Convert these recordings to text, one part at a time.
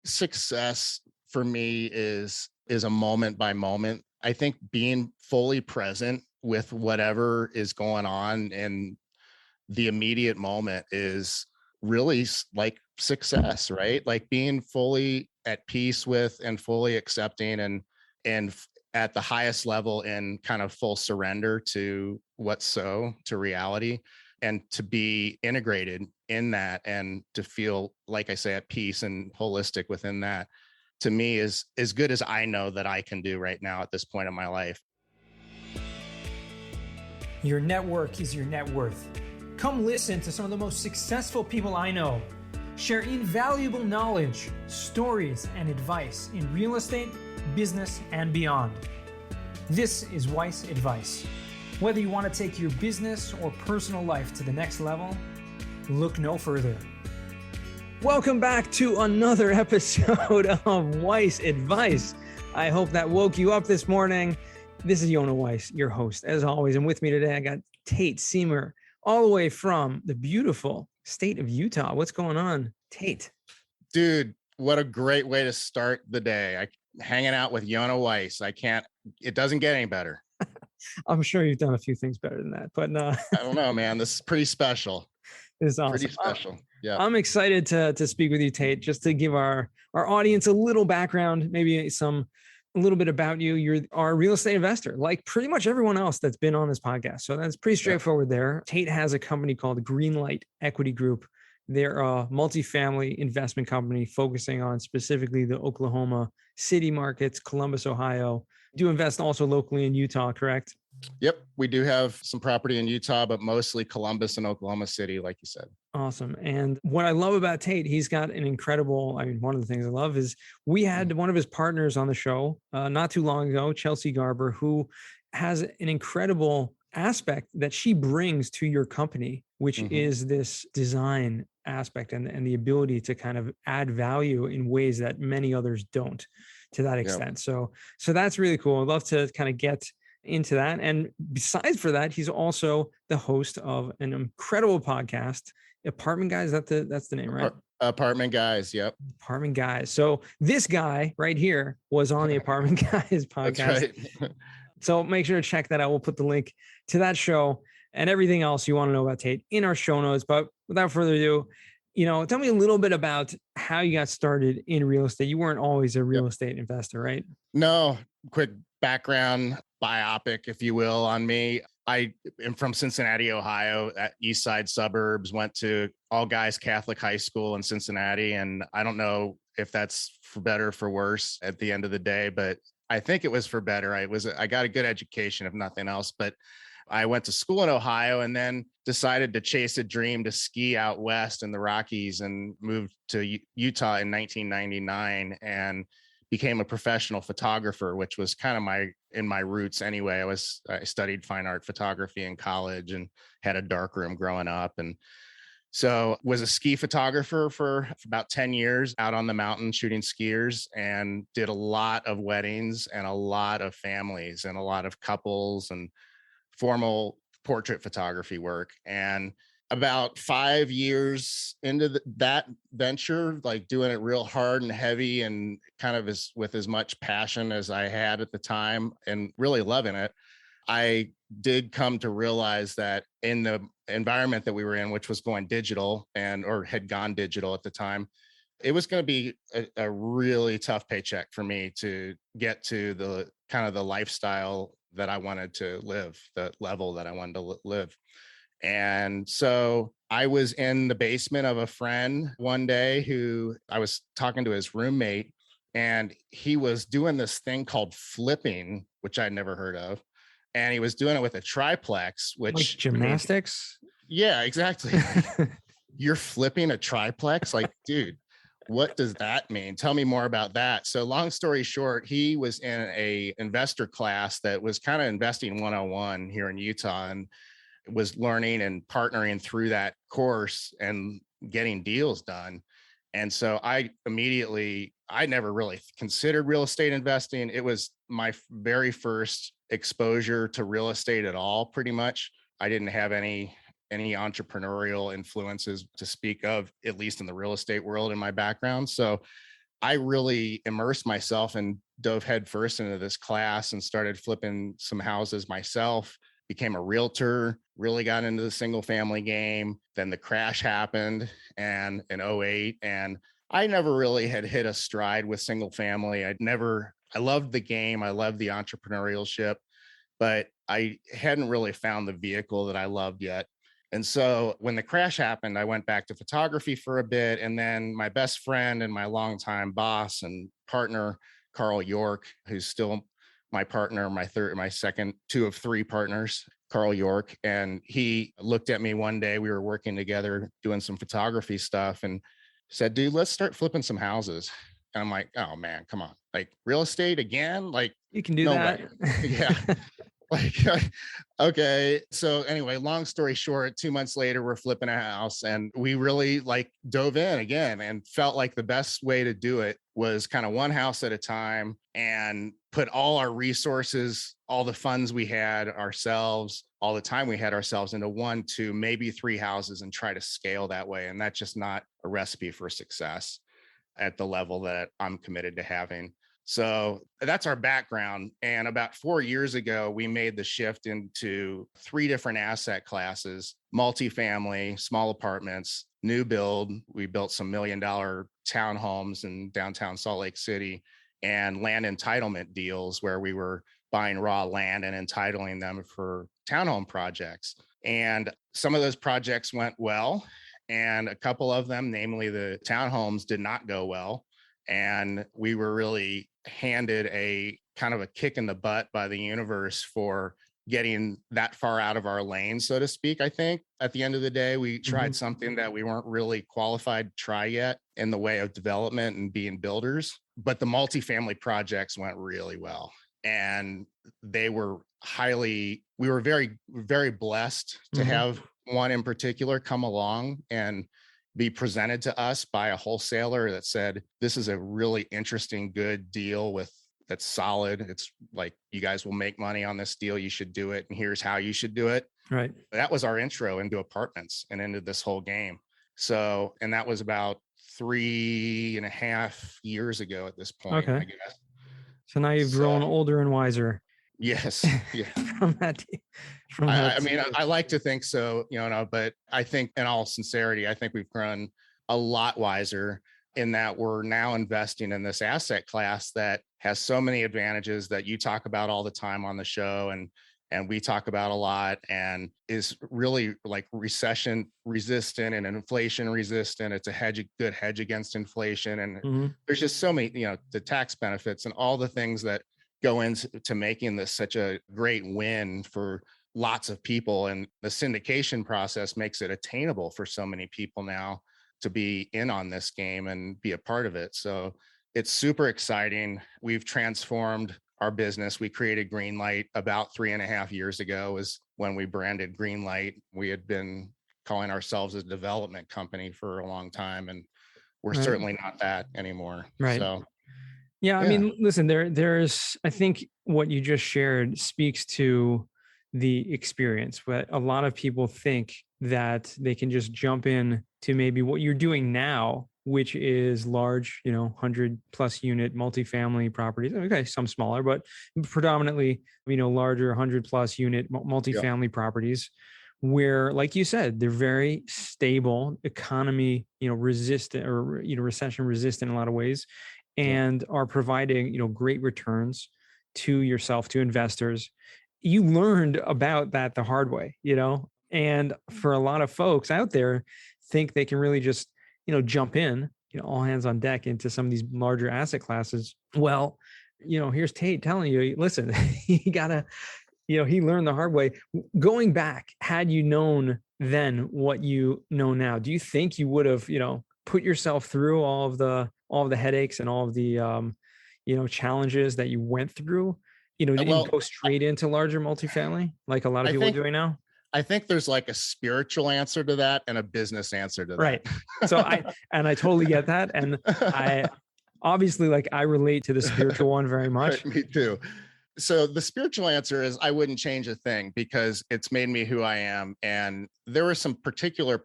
success for me is a moment by moment. I think being fully present with whatever is going on in the immediate moment is really like success, right? Like being fully at peace with and fully accepting and at the highest level in kind of full surrender to to reality, and to be integrated in that and to feel, like I say, at peace and holistic within that, to me is as good as I know that I can do right now at this point in my life. Your network is your net worth. Come listen to some of the most successful people I know share invaluable knowledge, stories, and advice in real estate, business, and beyond. This is Weiss Advice. Whether you want to take your business or personal life to the next level, look no further. Welcome back to another episode of Weiss Advice. I hope that woke you up this morning. This is Yonah Weiss, your host, as always. And with me today, I got Tate Siemer, all the way from the beautiful state of Utah. What's going on, Tate? Dude, what a great way to start the day. Hanging out with Yonah Weiss. It doesn't get any better. I'm sure you've done a few things better than that, but I don't know, man. This is pretty special. It's awesome. Pretty special. Yeah. I'm excited to speak with you, Tate, just to give our audience a little background, maybe a little bit about you. You're our real estate investor, like pretty much everyone else that's been on this podcast. So that's pretty straightforward there. Tate has a company called GreenLight Equity Group. They're a multifamily investment company focusing on specifically the Oklahoma City markets, Columbus, Ohio. Do invest also locally in Utah, correct? Yep. We do have some property in Utah, but mostly Columbus and Oklahoma City, like you said. Awesome. And what I love about Tate, he's got an incredible, one of the things I love is we had one of his partners on the show not too long ago, Chelsea Garber, who has an incredible aspect that she brings to your company, which is this design aspect and the ability to kind of add value in ways that many others don't to that extent. Yep. So that's really cool. I'd love to kind of get into that. And besides for that, he's also the host of an incredible podcast, Apartment Guys. That's the name, right? Apartment Guys. Yep. Apartment Guys. So this guy right here was on the Apartment Guys podcast. That's right. So make sure to check that out. We'll put the link to that show and everything else you want to know about Tate in our show notes. But without further ado, tell me a little bit about how you got started in real estate. You weren't always a real estate investor, right? No. Quick background biopic, if you will, on me. I am from Cincinnati, Ohio, at East Side suburbs, went to all guys Catholic high school in Cincinnati. And I don't know if that's for better or for worse at the end of the day, but I think it was for better. I got a good education, if nothing else, but I went to school in Ohio and then decided to chase a dream to ski out west in the Rockies and moved to Utah in 1999 and became a professional photographer, which was kind of in my roots anyway. I studied fine art photography in college and had a darkroom growing up. And so was a ski photographer for about 10 years out on the mountain shooting skiers, and did a lot of weddings and a lot of families and a lot of couples and formal portrait photography work. And about 5 years into that venture, like doing it real hard and heavy and kind of with as much passion as I had at the time and really loving it, I did come to realize that in the environment that we were in, which was going digital or had gone digital at the time, it was going to be a really tough paycheck for me to get to the kind of the lifestyle that I wanted to live, the level that I wanted to live. And so I was in the basement of a friend one day who I was talking to his roommate, and he was doing this thing called flipping, which I'd never heard of. And he was doing it with a triplex, which like gymnastics. Yeah, exactly. You're flipping a triplex? Like, dude, what does that mean? Tell me more about that. So long story short, he was in a investor class that was kind of investing 101 here in Utah, and was learning and partnering through that course and getting deals done. And so I never really considered real estate investing. It was my very first exposure to real estate at all, pretty much. I didn't have any entrepreneurial influences to speak of, at least in the real estate world in my background. So I really immersed myself and dove headfirst into this class and started flipping some houses myself, became a realtor, really got into the single family game. Then the crash happened and in '08, and I never really had hit a stride with single family. I loved the game. I loved the entrepreneurship, but I hadn't really found the vehicle that I loved yet. And so when the crash happened, I went back to photography for a bit. And then my best friend and my longtime boss and partner, Carl York, who's still my partner, my second two of three partners, Carl York. And he looked at me one day, we were working together doing some photography stuff, and said, dude, let's start flipping some houses. And I'm like, oh man, come on. Like real estate again? Like, You can do no that. way. Yeah. Like, okay. So anyway, long story short, 2 months later, we're flipping a house, and we really like dove in again and felt like the best way to do it was kind of one house at a time and put all our resources, all the funds we had ourselves, all the time we had ourselves into 1, 2, maybe 3 houses and try to scale that way. And that's just not a recipe for success at the level that I'm committed to having. So that's our background. And about 4 years ago, we made the shift into 3 different asset classes: multifamily, small apartments, new build. We built some $1 million townhomes in downtown Salt Lake City, and land entitlement deals where we were buying raw land and entitling them for townhome projects. And some of those projects went well, and a couple of them, namely the townhomes, did not go well. And we were really handed a kind of a kick in the butt by the universe for getting that far out of our lane, so to speak. I think at the end of the day, we tried something that we weren't really qualified to try yet in the way of development and being builders. But the multifamily projects went really well. And we were very, very blessed to have one in particular come along and be presented to us by a wholesaler that said, this is a really interesting, good deal that's solid. It's like, you guys will make money on this deal. You should do it. And here's how you should do it. Right. That was our intro into apartments and into this whole game. So, and that was about 3.5 years ago at this point, Okay. I guess. So now you've grown older and wiser. Yes. Yeah. I mean, I like to think so, but I think in all sincerity, I think we've grown a lot wiser in that we're now investing in this asset class that has so many advantages that you talk about all the time on the show, and we talk about a lot, and is really like recession resistant and inflation resistant. It's a good hedge against inflation. And there's just so many, the tax benefits and all the things that go into making this such a great win for lots of people. And the syndication process makes it attainable for so many people now to be in on this game and be a part of it. So it's super exciting. We've transformed our business. We created GreenLight about 3.5 years ago, was when we branded GreenLight. We had been calling ourselves a development company for a long time, and we're certainly not that anymore. Right. So yeah, I mean, listen, there's, I think what you just shared speaks to the experience. But a lot of people think that they can just jump in to maybe what you're doing now, which is large, 100+ unit multifamily properties. Okay, some smaller, but predominantly, larger 100+ unit multifamily properties, where, like you said, they're very stable, economy, resistant, or recession resistant in a lot of ways, and are providing, great returns to yourself, to investors. You learned about that the hard way, and for a lot of folks out there think they can really just, jump in, all hands on deck into some of these larger asset classes. Well, here's Tate telling you, listen, you gotta, he learned the hard way. Going back, had you known then what you know now, do you think you would have, put yourself through all of the headaches and all of the, challenges that you went through, didn't go straight into larger multifamily like a lot of people are doing now? I think there's like a spiritual answer to that and a business answer to that. Right. So I totally get that. And I obviously, I relate to the spiritual one very much. Me too. So the spiritual answer is I wouldn't change a thing, because it's made me who I am. And there were some particular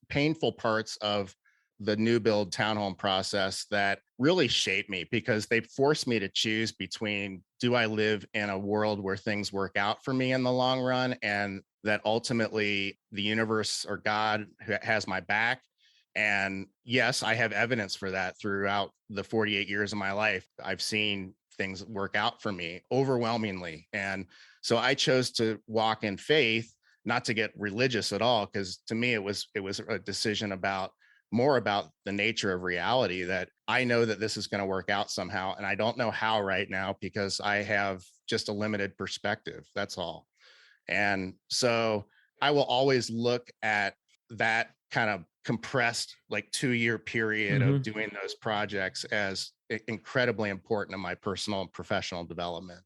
painful parts of the new build townhome process that really shaped me, because they forced me to choose between, do I live in a world where things work out for me in the long run, and that ultimately the universe or God has my back? And yes, I have evidence for that throughout the 48 years of my life. I've seen things work out for me overwhelmingly. And so I chose to walk in faith, not to get religious at all, because to me it was a decision about more about the nature of reality, that I know that this is going to work out somehow. And I don't know how right now, because I have just a limited perspective. That's all. And so I will always look at that kind of compressed, like 2-year period of doing those projects as incredibly important in my personal and professional development.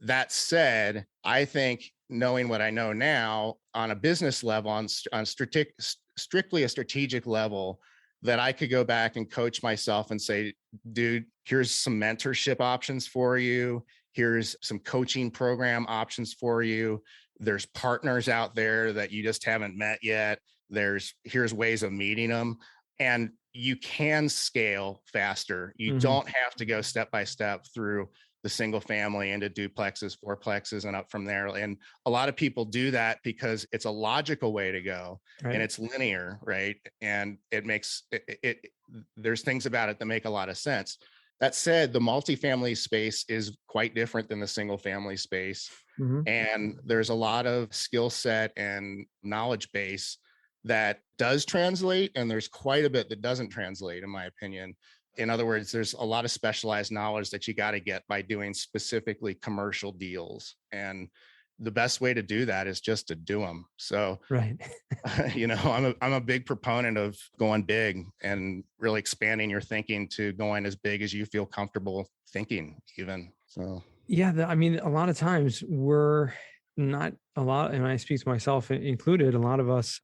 That said, I think knowing what I know now on a business level, on strictly a strategic level, that I could go back and coach myself and say, dude, here's some mentorship options for you. Here's some coaching program options for you. There's partners out there that you just haven't met yet. Here's ways of meeting them. And you can scale faster. You don't have to go step by step through the single family into duplexes, fourplexes, and up from there. And a lot of people do that because it's a logical way to go, and it's linear, right? And it makes there's things about it that make a lot of sense. That said, the multifamily space is quite different than the single family space. And there's a lot of skill set and knowledge base that does translate, and there's quite a bit that doesn't translate, in my opinion. In other words, there's a lot of specialized knowledge that you got to get by doing specifically commercial deals. And the best way to do that is just to do them. So, I'm a big proponent of going big and really expanding your thinking to going as big as you feel comfortable thinking even. So, a lot of times and I speak to myself included, a lot of us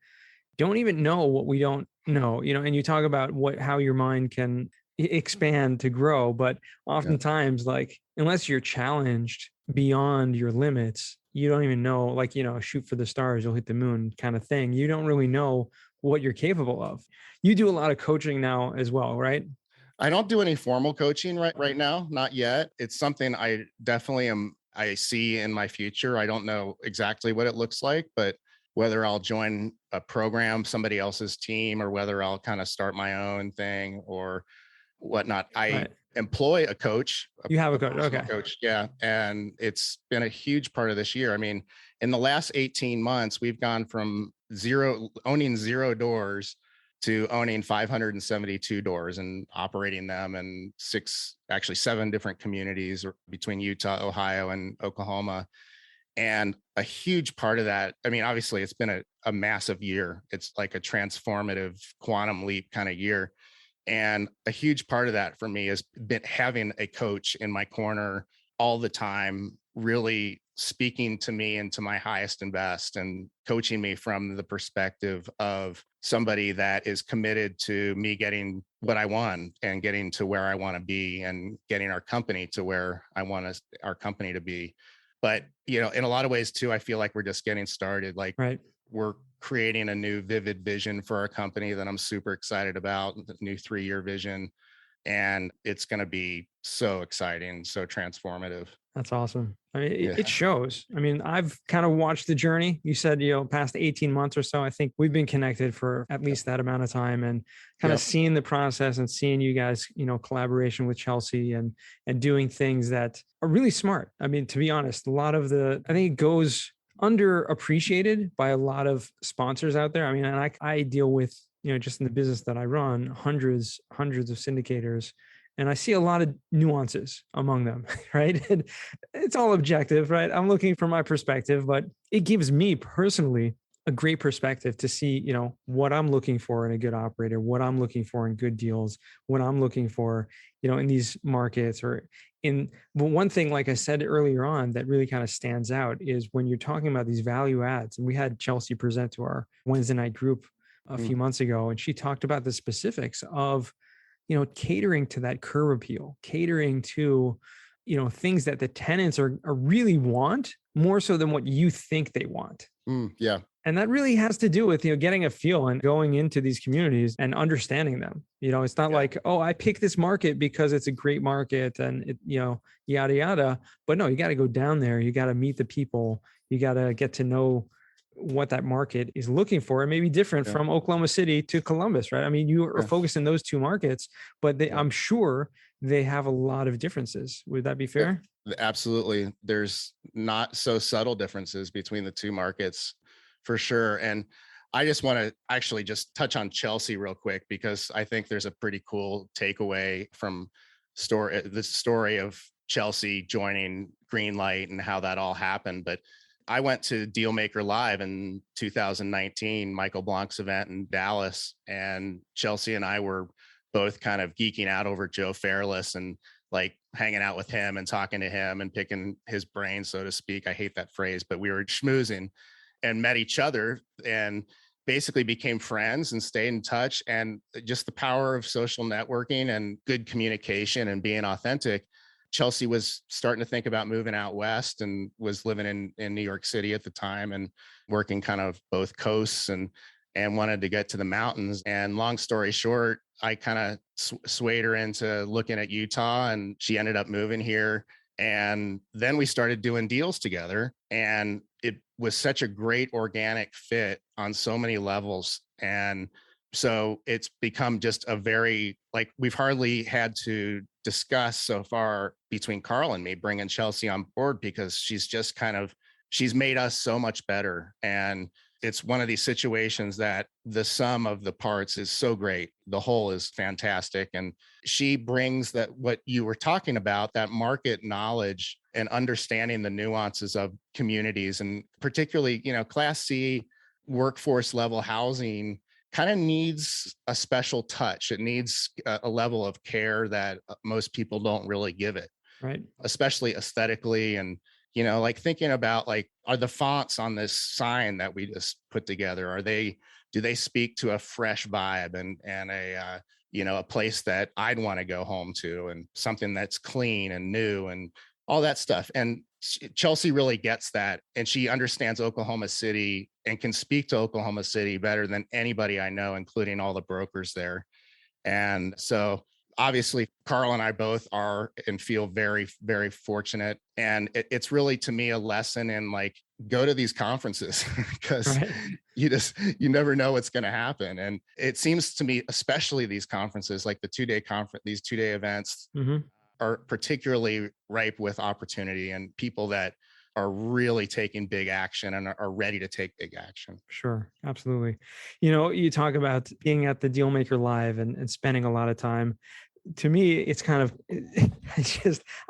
don't even know what we don't know, and you talk about how your mind can expand to grow, but oftentimes, like, unless you're challenged beyond your limits, you don't even know, like, shoot for the stars, you'll hit the moon kind of thing. You don't really know what you're capable of. You do a lot of coaching now as well, right? I don't do any formal coaching right now, not yet. It's something I definitely I see in my future. I don't know exactly what it looks like, but whether I'll join a program, somebody else's team, or whether I'll kind of start my own thing or whatnot. I employ a coach. You have a coach. Okay. Coach. Yeah. And it's been a huge part of this year. I mean, in the last 18 months, we've gone from owning 0 doors to owning 572 doors and operating them in 7 different communities between Utah, Ohio, and Oklahoma. And a huge part of that, I mean, obviously it's been a massive year. It's like a transformative quantum leap kind of year. And a huge part of that for me has been having a coach in my corner all the time, really speaking to me and to my highest and best, and coaching me from the perspective of somebody that is committed to me getting what I want and getting to where I want to be and getting our company to where I want our company to be. But, in a lot of ways too, I feel like we're just getting started. Like we're creating a new vivid vision for our company that I'm super excited about, the new 3-year vision. And it's going to be so exciting, so transformative. That's awesome. I mean, it shows. I mean, I've kind of watched the journey. You said, past 18 months or so, I think we've been connected for at least that amount of time, and kind of seeing the process and seeing you guys, collaboration with Chelsea and doing things that are really smart. I mean, to be honest, I think it goes underappreciated by a lot of sponsors out there. I mean, and I deal with, just in the business that I run, hundreds of syndicators, and I see a lot of nuances among them, right? And it's all objective, right? I'm looking from my perspective, but it gives me personally a great perspective to see, what I'm looking for in a good operator, what I'm looking for in good deals, what I'm looking for, in these markets but one thing, like I said earlier on, that really kind of stands out is when you're talking about these value adds. And we had Chelsea present to our Wednesday night group a few months ago, and she talked about the specifics of, catering to that curb appeal, catering to, things that the tenants are really want more so than what you think they want. Yeah. And that really has to do with, getting a feel and going into these communities and understanding them. It's not Yeah. like, oh, I picked this market because it's a great market and yada, yada. But no, you got to go down there. You got to meet the people. You got to get to know what that market is looking for. It may be different Yeah. from Oklahoma City to Columbus, right? I mean, you are Yeah. focused in those two markets, but Yeah. I'm sure they have a lot of differences. Would that be fair? Absolutely. There's not so subtle differences between the two markets for sure. And I just want to actually just touch on Chelsea real quick, because I think there's a pretty cool takeaway from the story of Chelsea joining Greenlight and how that all happened. But I went to Dealmaker Live in 2019, Michael Blanc's event in Dallas, and Chelsea and I were both kind of geeking out over Joe Fairless and like hanging out with him and talking to him and picking his brain, so to speak. I hate that phrase, but we were schmoozing and met each other and basically became friends and stayed in touch. And just the power of social networking and good communication and being authentic. Chelsea was starting to think about moving out west and was living in New York City at the time and working kind of both coasts and wanted to get to the mountains. And long story short, I kind of swayed her into looking at Utah, and she ended up moving here. And then we started doing deals together, and it was such a great organic fit on so many levels. And so it's become just a very, like, we've hardly had to discuss so far between Carl and me bringing Chelsea on board, because she's made us so much better. And it's one of these situations that the sum of the parts is so great. The whole is fantastic. And she brings that, what you were talking about, that market knowledge and understanding the nuances of communities, and particularly, Class C workforce level housing kind of needs a special touch. It needs a level of care that most people don't really give it, Right. especially aesthetically. And like thinking about, like, are the fonts on this sign that we just put together, do they speak to a fresh vibe and a place that I'd want to go home to, and something that's clean and new and all that stuff. And Chelsea really gets that, and she understands Oklahoma City and can speak to Oklahoma City better than anybody I know, including all the brokers there. And so obviously Carl and I both are and feel very, very fortunate. And it's really, to me, a lesson in, like, go to these conferences because Right. you never know what's going to happen. And it seems to me, especially these conferences, like the 2-day conference, these 2-day events Mm-hmm. are particularly ripe with opportunity and people that are really taking big action and are ready to take big action. Sure. Absolutely. You talk about being at the Dealmaker Live and spending a lot of time. To me, it's kind of,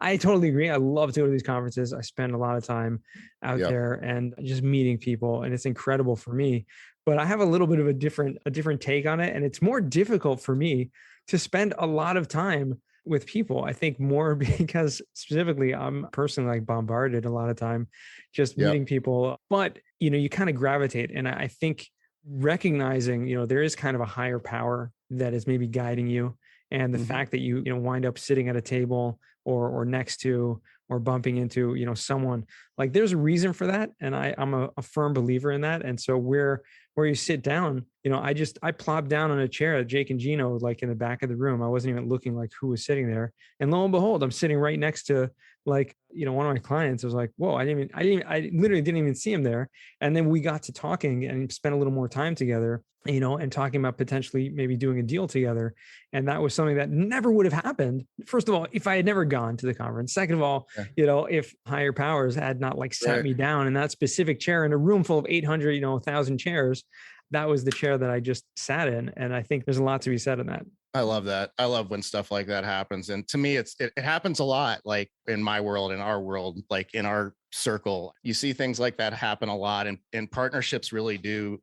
I totally agree. I love to go to these conferences. I spend a lot of time out Yep. there and just meeting people, and it's incredible for me. But I have a little bit of a different take on it. And it's more difficult for me to spend a lot of time with people. I think more because specifically I'm personally like bombarded a lot of time just Yep. meeting people. But you kind of gravitate. And I think recognizing, there is kind of a higher power that is maybe guiding you. And the Mhm. fact that you wind up sitting at a table or next to or bumping into someone, like, there's a reason for that, and I'm a firm believer in that. And so where you sit down, I plopped down on a chair at Jake and Gino, like in the back of the room. I wasn't even looking like who was sitting there, and lo and behold, I'm sitting right next to, like, one of my clients. I was like, whoa, I literally didn't even see him there. And then we got to talking and spent a little more time together, and talking about potentially maybe doing a deal together. And that was something that never would have happened. First of all, if I had never gone to the conference. Second of all, Yeah. if higher powers had not sat Right. me down in that specific chair in a room full of 800, 1,000 chairs, that was the chair that I just sat in. And I think there's a lot to be said on that. I love that. I love when stuff like that happens. And to me, it happens a lot, like in my world, in our world, like in our circle. You see things like that happen a lot. And partnerships really do.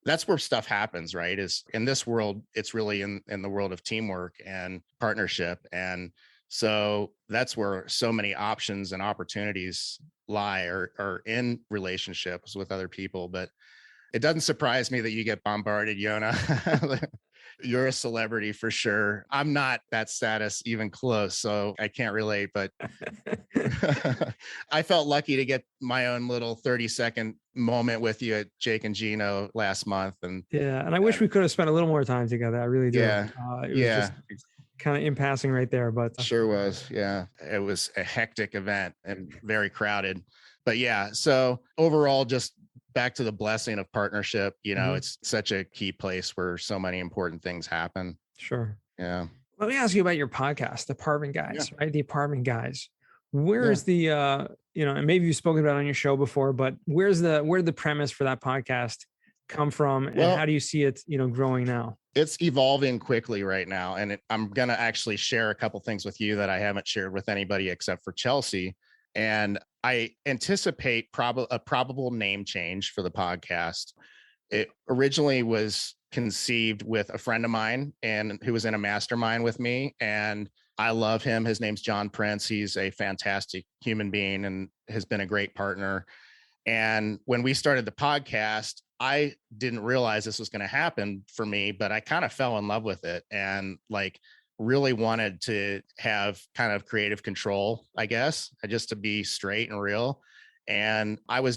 That's where stuff happens, right? Is in this world, it's really in the world of teamwork and partnership. And so that's where so many options and opportunities lie, or in relationships with other people. But it doesn't surprise me that you get bombarded, Yona. You're a celebrity for sure. I'm not that status even close, so I can't relate, but I felt lucky to get my own little 30-second moment with you at Jake and Gino last month. And yeah, and I wish we could have spent a little more time together. I really do. Yeah. It was just kind of in passing right there, but sure was. Yeah. It was a hectic event and very crowded. But yeah, so overall, just back to the blessing of partnership, it's such a key place where so many important things happen. Sure. Yeah. Let me ask you about your podcast, Apartment Guys, right? The Apartment Guys. Where's the, and maybe you've spoken about it on your show before, but where did the premise for that podcast come from, and how do you see it, growing now? It's evolving quickly right now. And I'm going to actually share a couple things with you that I haven't shared with anybody except for Chelsea. And I anticipate a probable name change for the podcast. It originally was conceived with a friend of mine and who was in a mastermind with me. And I love him. His name's John Prince. He's a fantastic human being and has been a great partner. And when we started the podcast, I didn't realize this was going to happen for me, but I kind of fell in love with it and really wanted to have kind of creative control, I guess, just to be straight and real. And I was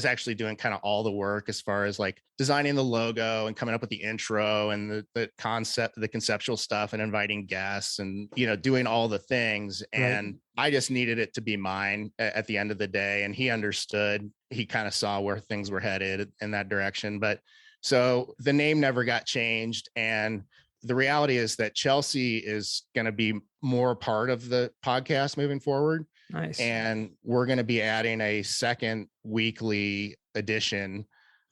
actually doing kind of all the work as far as designing the logo and coming up with the intro and the conceptual stuff and inviting guests and, doing all the things. And I just needed it to be mine at the end of the day. And he understood, he kind of saw where things were headed in that direction. But so the name never got changed. And the reality is that Chelsea is going to be more part of the podcast moving forward. Nice. And we're going to be adding a second weekly edition.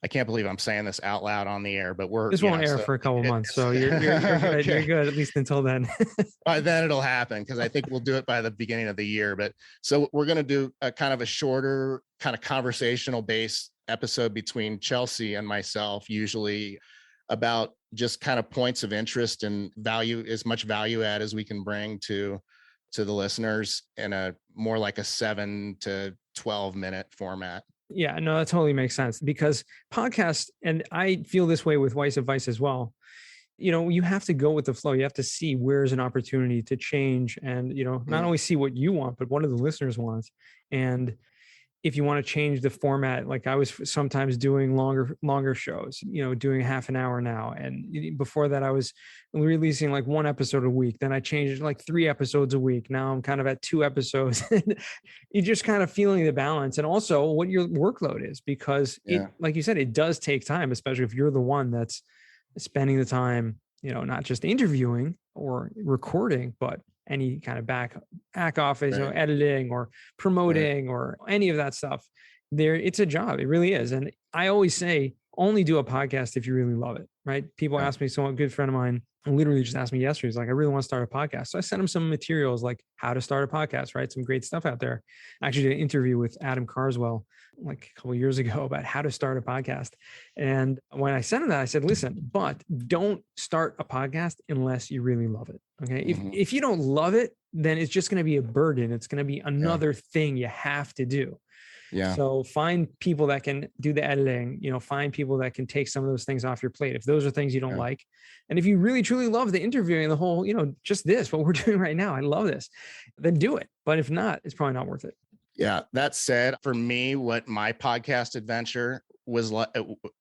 I can't believe I'm saying this out loud on the air, but this won't air for a couple months. So you're good. Okay. You're good, at least until then. By then it'll happen, because I think we'll do it by the beginning of the year. But so we're going to do a kind of a shorter kind of conversational based episode between Chelsea and myself, usually about just kind of points of interest and value, as much value add as we can bring to the listeners in a more like a 7 to 12 minute format. Yeah, no, that totally makes sense, because podcasts, and I feel this way with Weiss Advice as well. You have to go with the flow. You have to see where's an opportunity to change and, not only see what you want, but what do the listeners want. And if you want to change the format, like I was sometimes doing longer shows, doing half an hour now. And before that, I was releasing one episode a week. Then I changed 3 episodes a week. Now I'm kind of at 2 episodes. You're just kind of feeling the balance, and also what your workload is, because it, like you said, it does take time, especially if you're the one that's spending the time, not just interviewing or recording, but any kind of back office, editing or promoting or any of that stuff. It's a job. It really is. And I always say, only do a podcast if you really love it, right? People ask me, so a good friend of mine literally just asked me yesterday, he's like, I really want to start a podcast. So I sent him some materials like how to start a podcast, right? Some great stuff out there. I actually did an interview with Adam Carswell a couple of years ago about how to start a podcast. And when I sent him that, I said, listen, but don't start a podcast unless you really love it. Okay. If you don't love it, then it's just going to be a burden. It's going to be another thing you have to do. Yeah. So find people that can do the editing, find people that can take some of those things off your plate, if those are things you don't like. And if you really, truly love the interviewing, the whole, just this, what we're doing right now, I love this, then do it. But if not, it's probably not worth it. Yeah. That said, for me, what my podcast adventure was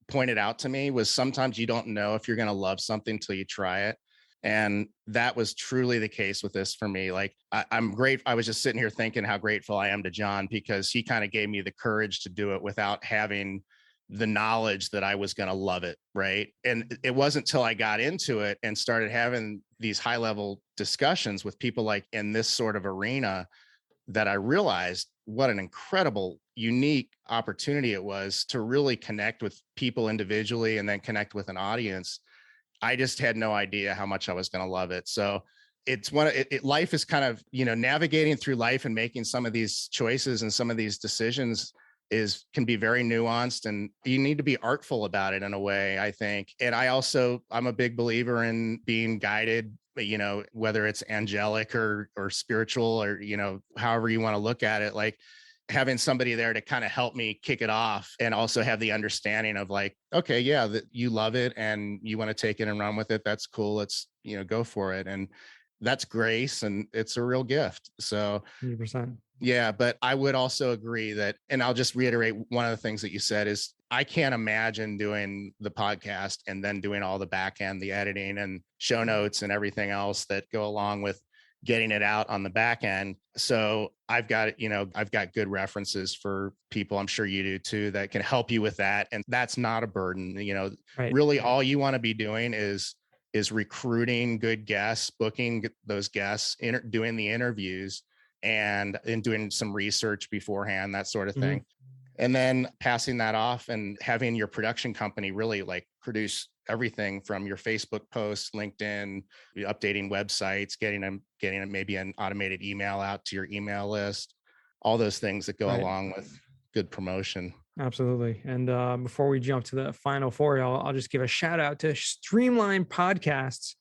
pointed out to me was sometimes you don't know if you're going to love something till you try it. And that was truly the case with this for me. I'm great. I was just sitting here thinking how grateful I am to John, because he kind of gave me the courage to do it without having the knowledge that I was going to love it. Right. And it wasn't till I got into it and started having these high level discussions with people in this sort of arena that I realized what an incredible, unique opportunity it was to really connect with people individually and then connect with an audience. I just had no idea how much I was going to love it. So it's life is kind of, navigating through life and making some of these choices and some of these decisions can be very nuanced, and you need to be artful about it in a way, I think. And I'm a big believer in being guided, whether it's angelic or spiritual or, however you want to look at it. having somebody there to kind of help me kick it off and also have the understanding of like, okay, yeah, that you love it and you want to take it and run with it. That's cool. Let's, go for it. And that's grace and it's a real gift. So 100%. yeah, but I would also agree that, and I'll just reiterate one of the things that you said is I can't imagine doing the podcast and then doing all the back end, the editing and show notes and everything else that go along with getting it out on the back end. So I've got, I've got good references for people, I'm sure you do too, that can help you with that. And that's not a burden. Right. Really all you want to be doing is recruiting good guests, booking those guests, doing the interviews and doing some research beforehand, that sort of thing. And then passing that off and having your production company really like produce everything from your Facebook posts, LinkedIn, updating websites, getting them maybe an automated email out to your email list, all those things that go along with good promotion. Absolutely. And before we jump to the final four, I'll just give a shout out to Streamline Podcasts,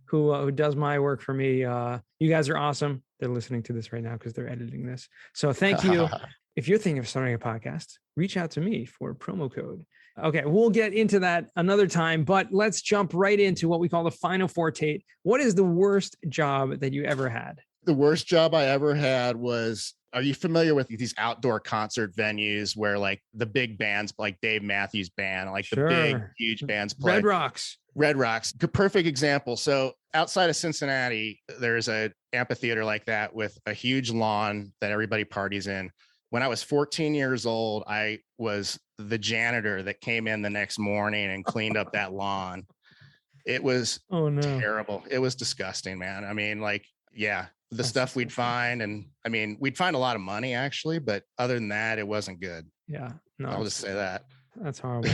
who does my work for me. You guys are awesome. They're listening to this right now because they're editing this. So thank you. If you're thinking of starting a podcast, reach out to me for a promo code. Okay, we'll get into that another time, but let's jump right into what we call the final four, Tate. What is the worst job that you ever had? The worst job I ever had was, are you familiar with these outdoor concert venues where like the big bands, like Dave Matthews Band, like the big, huge bands play? Red Rocks, good, perfect example. So outside of Cincinnati, there's a amphitheater like that with a huge lawn that everybody parties in. When I was 14 years old, I was the janitor that came in the next morning and cleaned up that lawn. It was terrible. It was disgusting, man. I mean, like, yeah, the stuff we'd find. And I mean, we'd find a lot of money actually, but other than that, it wasn't good. Yeah, no, I'll just say that. That's horrible.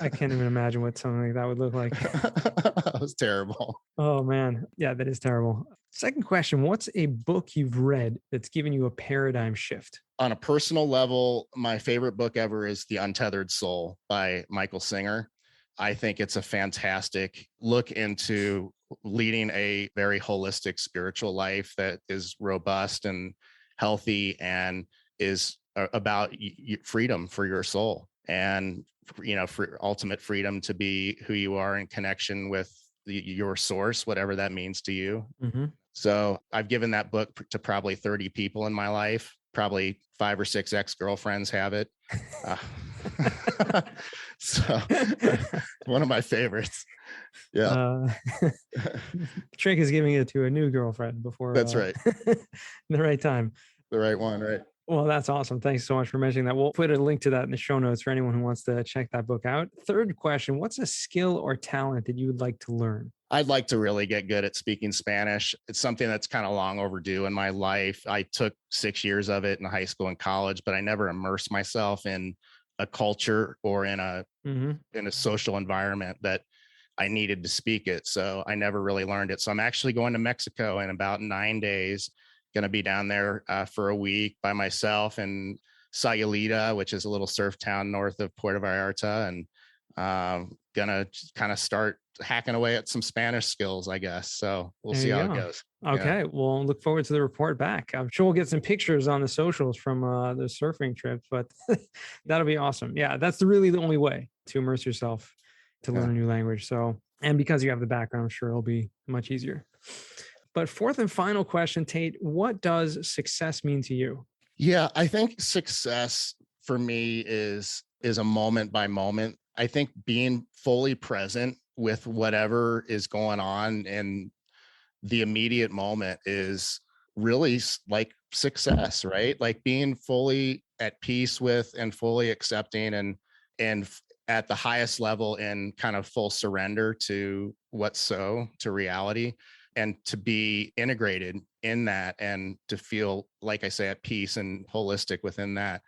I can't even imagine what something like that would look like. That was terrible. Oh man. Yeah, that is terrible. Second question, what's a book you've read that's given you a paradigm shift? On a personal level, my favorite book ever is The Untethered Soul by Michael Singer. I think it's a fantastic look into leading a very holistic spiritual life that is robust and healthy and is about freedom for your soul and, for ultimate freedom to be who you are in connection with your source, whatever that means to you. So I've given that book to probably 30 people in my life. Probably 5 or 6 ex-girlfriends have it. So one of my favorites. Yeah. Trick is giving it to a new girlfriend before. That's right. The right time. The right one, right? Well, that's awesome. Thanks so much for mentioning that. We'll put a link to that in the show notes for anyone who wants to check that book out. Third question, what's a skill or talent that you would like to learn? I'd like to really get good at speaking Spanish. It's something that's kind of long overdue in my life. I took 6 years of it in high school and college, but I never immersed myself in a culture or in a social environment that I needed to speak it. So I never really learned it. So I'm actually going to Mexico in about 9 days. Going to be down there for a week by myself in Sayulita, which is a little surf town north of Puerto Vallarta, and gonna kind of start hacking away at some Spanish skills, I guess. So we'll see how it goes. Okay. Yeah. We'll look forward to the report back. I'm sure we'll get some pictures on the socials from the surfing trips, but that'll be awesome. Yeah. That's really the only way to immerse yourself to learn a new language. So, and because you have the background, I'm sure it'll be much easier. But fourth and final question, Tate, what does success mean to you? Yeah, I think success for me is a moment by moment. I think being fully present with whatever is going on in the immediate moment is really like success, right? Like being fully at peace with and fully accepting and at the highest level in kind of full surrender to to reality. And to be integrated in that and to feel, like I say, at peace and holistic within that,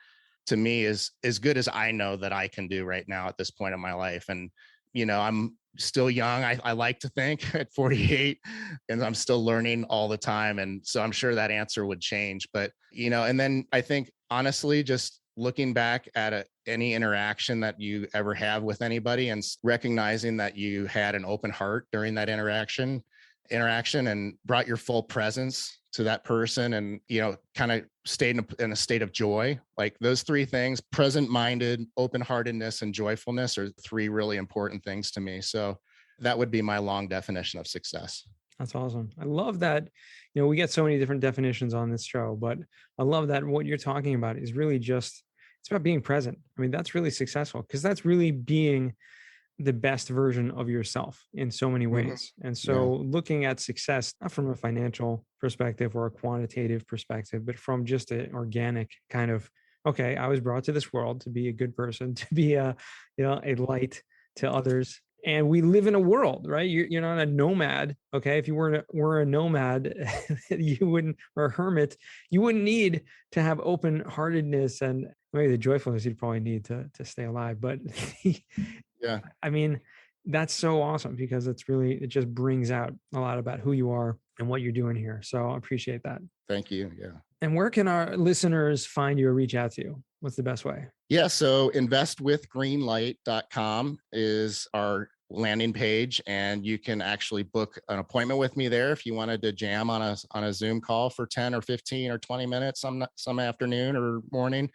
to me is as good as I know that I can do right now at this point in my life. And, I'm still young. I like to think at 48 and I'm still learning all the time. And so I'm sure that answer would change, but, and then I think honestly, just looking back at any interaction that you ever have with anybody and recognizing that you had an open heart during that interaction and brought your full presence to that person and, kind of stay in a state of joy. Like those three things, present-minded, open-heartedness, and joyfulness are three really important things to me. So that would be my long definition of success. That's awesome. I love that. We get so many different definitions on this show, but I love that what you're talking about is really just, it's about being present. I mean, that's really successful because that's really being the best version of yourself in so many ways. And so looking at success, not from a financial perspective or a quantitative perspective, but from just an organic kind of, okay, I was brought to this world to be a good person, to be a light to others. And we live in a world, right? You're not a nomad. Okay. If you were a nomad, you wouldn't, or a hermit, you wouldn't need to have open-heartedness and maybe the joyfulness you'd probably need to stay alive. But yeah, I mean, that's so awesome because it just brings out a lot about who you are and what you're doing here. So I appreciate that. Thank you. Yeah. And where can our listeners find you or reach out to you? What's the best way? Yeah. So investwithgreenlight.com is our landing page, and you can actually book an appointment with me there if you wanted to jam on a Zoom call for 10 or 15 or 20 minutes some afternoon or morning.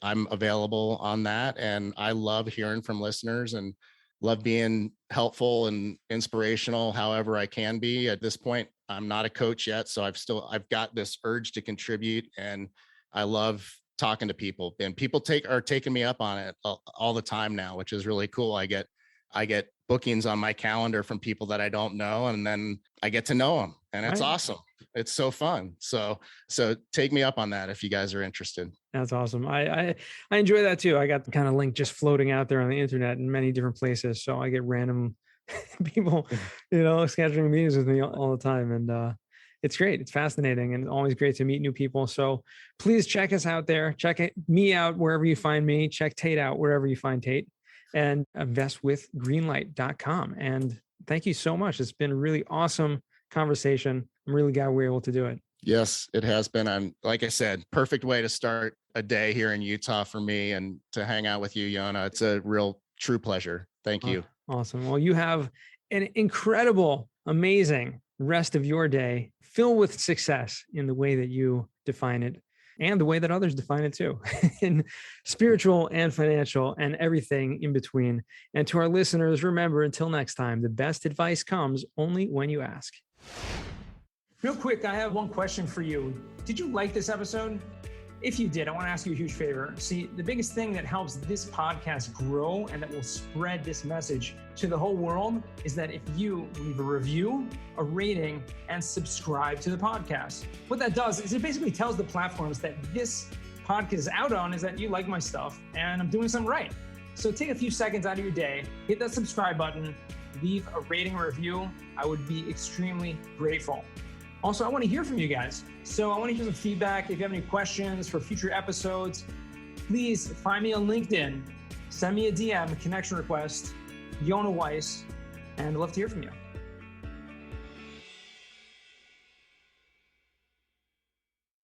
I'm available on that. And I love hearing from listeners and love being helpful and inspirational however I can be. At this point, I'm not a coach yet, so I've got this urge to contribute, and I love talking to people, and people are taking me up on it all the time now, which is really cool. I get bookings on my calendar from people that I don't know, and then I get to know them, and it's awesome. It's so fun. So take me up on that if you guys are interested. That's awesome. I enjoy that too. I got the kind of link just floating out there on the internet in many different places. So I get random people, scheduling meetings with me all the time. And it's great. It's fascinating and always great to meet new people. So please check us out there. Check me out wherever you find me. Check Tate out wherever you find Tate, and investwithgreenlight.com. And thank you so much. It's been a really awesome conversation. I'm really glad we were able to do it. Yes, it has been. Like I said, perfect way to start a day here in Utah for me, and to hang out with you, Yona. It's a real true pleasure. Thank you. Awesome. Well, you have an incredible, amazing rest of your day filled with success in the way that you define it and the way that others define it too, in spiritual and financial and everything in between. And to our listeners, remember, until next time, the best advice comes only when you ask. Real quick, I have one question for you. Did you like this episode? If you did, I want to ask you a huge favor. See, the biggest thing that helps this podcast grow and that will spread this message to the whole world is that if you leave a review, a rating, and subscribe to the podcast. What that does is it basically tells the platforms that this podcast is out on is that you like my stuff and I'm doing something right. So take a few seconds out of your day, hit that subscribe button, leave a rating or review. I would be extremely grateful. Also, I want to hear from you guys. So I want to hear some feedback. If you have any questions for future episodes, please find me on LinkedIn. Send me a DM, a connection request, Yona Weiss, and I'd love to hear from you.